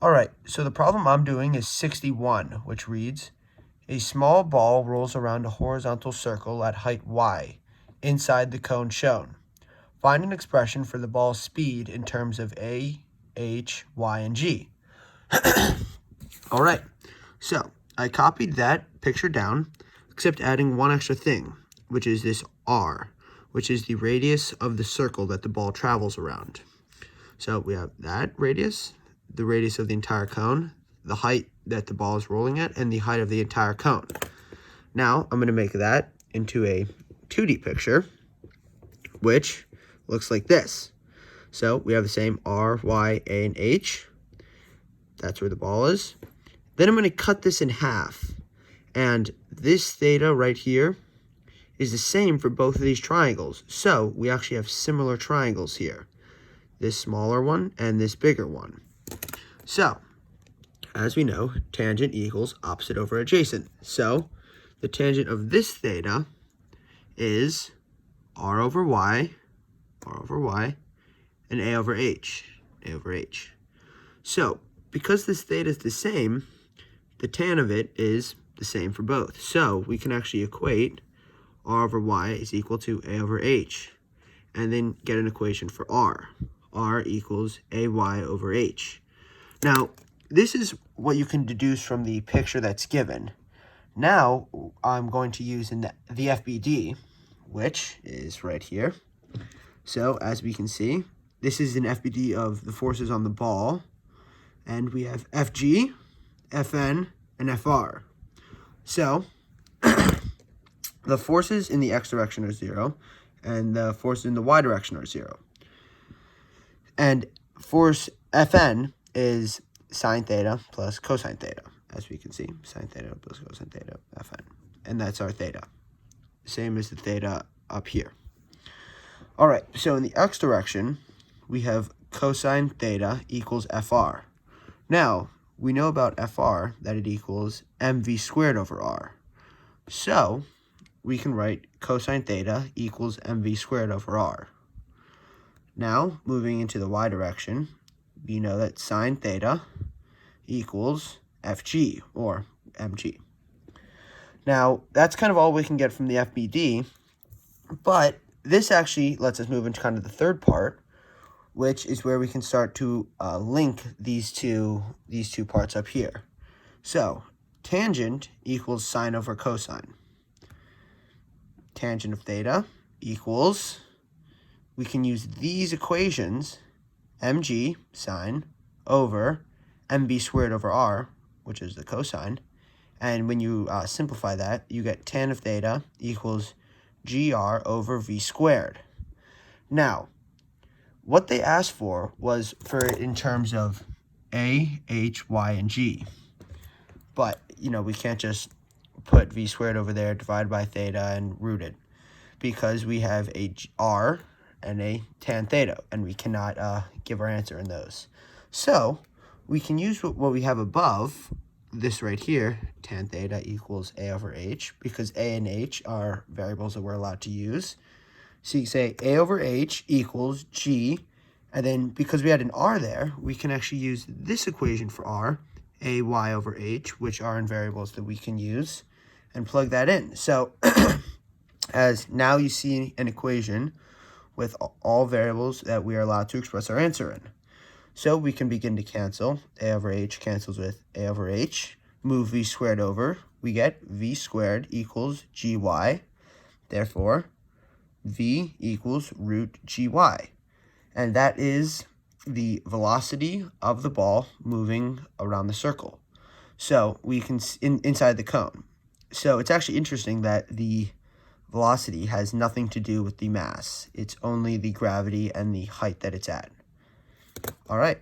All right, so the problem I'm doing is 61, which reads, a small ball rolls around a horizontal circle at height y inside the cone shown. Find an expression for the ball's speed in terms of a, h, y, and g. All right, so I copied that picture down, except adding one extra thing, which is this r, which is the radius of the circle that the ball travels around. So we have that radius, the radius of the entire cone, the height that the ball is rolling at, and the height of the entire cone. Now I'm going to make that into a 2D picture, which looks like this. So we have the same r, y, a, and h. That's where the ball is. Then I'm going to cut this in half. And this theta right here is the same for both of these triangles. So we actually have similar triangles here. This smaller one and this bigger one. So, as we know, tangent equals opposite over adjacent. So, the tangent of this theta is r over y, and a over h, So, because this theta is the same, the tan of it is the same for both. So, we can actually equate r over y is equal to a over h, and then get an equation for r. R equals ay over h. Now, this is what you can deduce from the picture that's given. Now, I'm going to use in the FBD, which is right here. So, as we can see, this is an FBD of the forces on the ball. And we have FG, FN, and FR. So, the forces in the x direction are 0, and the forces in the y direction are 0. And force Fn is sine theta plus cosine theta, as we can see, sine theta plus cosine theta, Fn. And that's our theta, same as the theta up here. All right, so in the x direction, we have cosine theta equals Fr. Now, we know about Fr that it equals mv squared over r. So, we can write cosine theta equals mv squared over r. Now, moving into the y direction, you know that sine theta equals fg, or mg. Now, that's kind of all we can get from the FBD, but this actually lets us move into kind of the third part, which is where we can start to link these two parts up here. So, tangent equals sine over cosine. Tangent of theta equals, we can use these equations, mg sine over mb squared over r, which is the cosine. And when you simplify that, you get tan of theta equals gr over v squared. Now, what they asked for was for it in terms of a, h, y, and g. But, you know, we can't just put v squared over there, divide by theta, and root it, because we have a r and a tan theta, and we cannot give our answer in those. So, we can use what we have above, this right here, tan theta equals a over h, because a and h are variables that we're allowed to use. So you can say a over h equals g, and then because we had an r there, we can actually use this equation for r, a y over h, which are in variables that we can use, and plug that in. So, as now you see an equation with all variables that we are allowed to express our answer in. So we can begin to cancel. A over h cancels with a over h. Move v squared over. We get v squared equals gy. Therefore, v equals root gy. And that is the velocity of the ball moving around the circle. So we can, inside the cone. So it's actually interesting that the velocity has nothing to do with the mass. It's only the gravity and the height that it's at. All right.